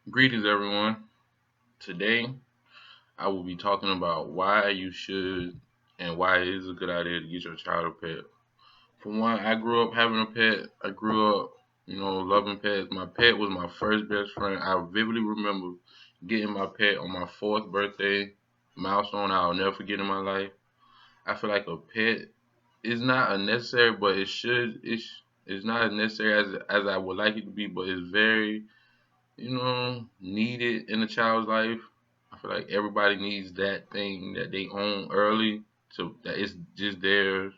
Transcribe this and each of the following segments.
Greetings, everyone. Today, I will be talking about why you should and why it is a good idea to get your child a pet. For one, I grew up having a pet. I grew up, loving pets. My pet was my first best friend. I vividly remember getting my pet on my fourth birthday, milestone I'll never forget in my life. I feel like a pet is not unnecessary, but it's not as necessary as I would like it to be, but it's very needed in a child's life. I feel like everybody needs that thing that they own early, so that it's just theirs.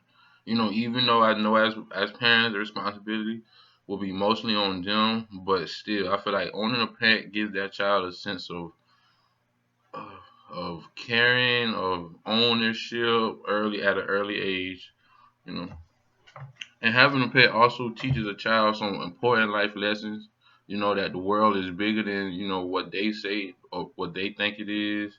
Even though I know as parents, the responsibility will be mostly on them, but still, I feel like owning a pet gives that child a sense uh, of caring, of ownership early at an early age. You know, and having a pet also teaches a child some important life lessons. That the world is bigger than, what they say or what they think it is.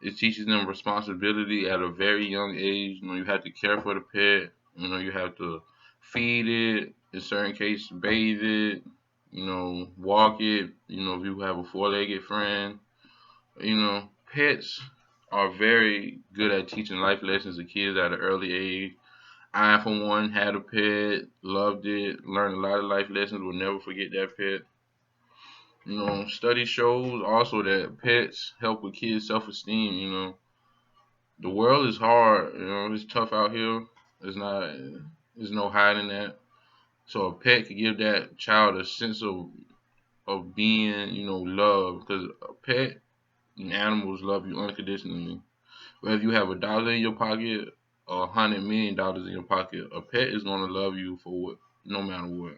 It teaches them responsibility at a very young age. You have to care for the pet. You have to feed it, in certain cases, bathe it, walk it. If you have a four-legged friend, pets are very good at teaching life lessons to kids at an early age. I, for one, had a pet, loved it, learned a lot of life lessons, will never forget that pet. Study shows also that pets help with kids' self esteem. The world is hard, it's tough out here. There's not, there's no hiding that. So a pet could give that child a sense of being, loved, because a pet and animals love you unconditionally. Whether you have $1 in your pocket or $100 million in your pocket, a pet is gonna love you for what, no matter what.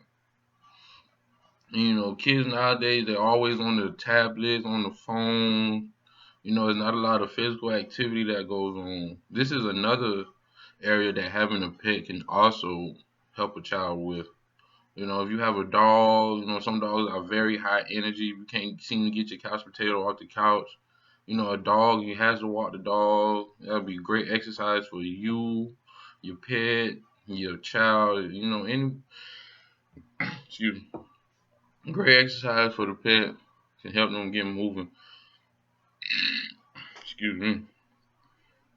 Kids nowadays they're always on the tablets, on the phone. There's not a lot of physical activity that goes on. This is another area that having a pet can also help a child with. If you have a dog, some dogs are very high energy. You can't seem to get your couch potato off the couch. A dog, you have to walk the dog. That'll be great exercise for you, your pet, your child. Any excuse me, great exercise for the pet can help them get moving. Excuse me.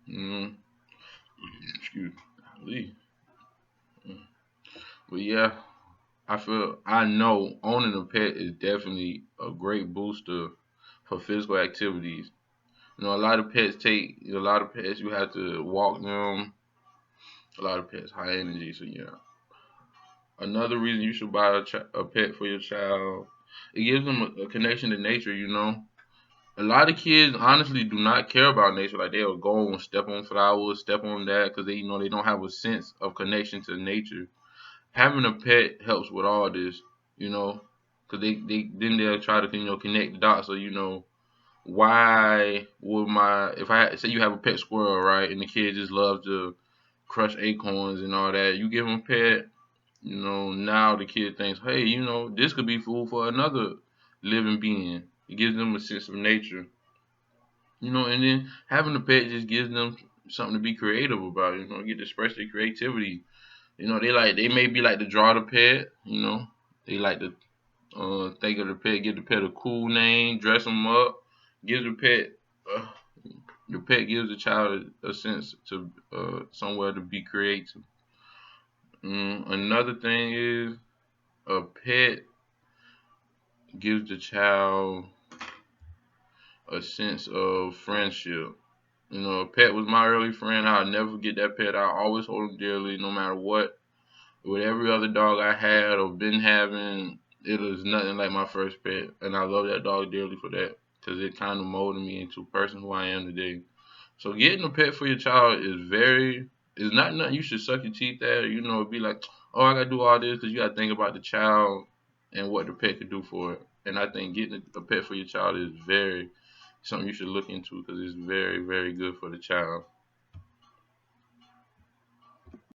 Mm, excuse me. But yeah, I know owning a pet is definitely a great booster for physical activities. A lot of pets you have to walk them. A lot of pets high energy, so yeah. Another reason you should buy a pet for your child, it gives them a connection to nature. A lot of kids honestly do not care about nature. Like they'll go and step on flowers, step on that, because they don't have a sense of connection to nature. Having a pet helps with all this, you know, because they then they'll try to connect the dots. So why would my if I say you have a pet squirrel, right, and the kid just loves to crush acorns and all that, you give him a pet. Now the kid thinks, hey, this could be food for another living being. It gives them a sense of nature, and then having a pet just gives them something to be creative about. Get to express their creativity. They maybe like to draw the pet. They like to think of the pet, give the pet a cool name, dress them up, give uh, the pet gives the child a sense to somewhere to be creative. Another thing is a pet gives the child a sense of friendship. A pet was my early friend. I'll never forget that pet. I always hold him dearly, no matter what. With every other dog I had or been having, it was nothing like my first pet, and I love that dog dearly for that because it kind of molded me into the person who I am today. So getting a pet for your child is not nothing you should suck your teeth at. Be like, oh, I gotta do all this because you gotta think about the child and what the pet could do for it. And I think getting a pet for your child is very something you should look into because it's very, very good for the child.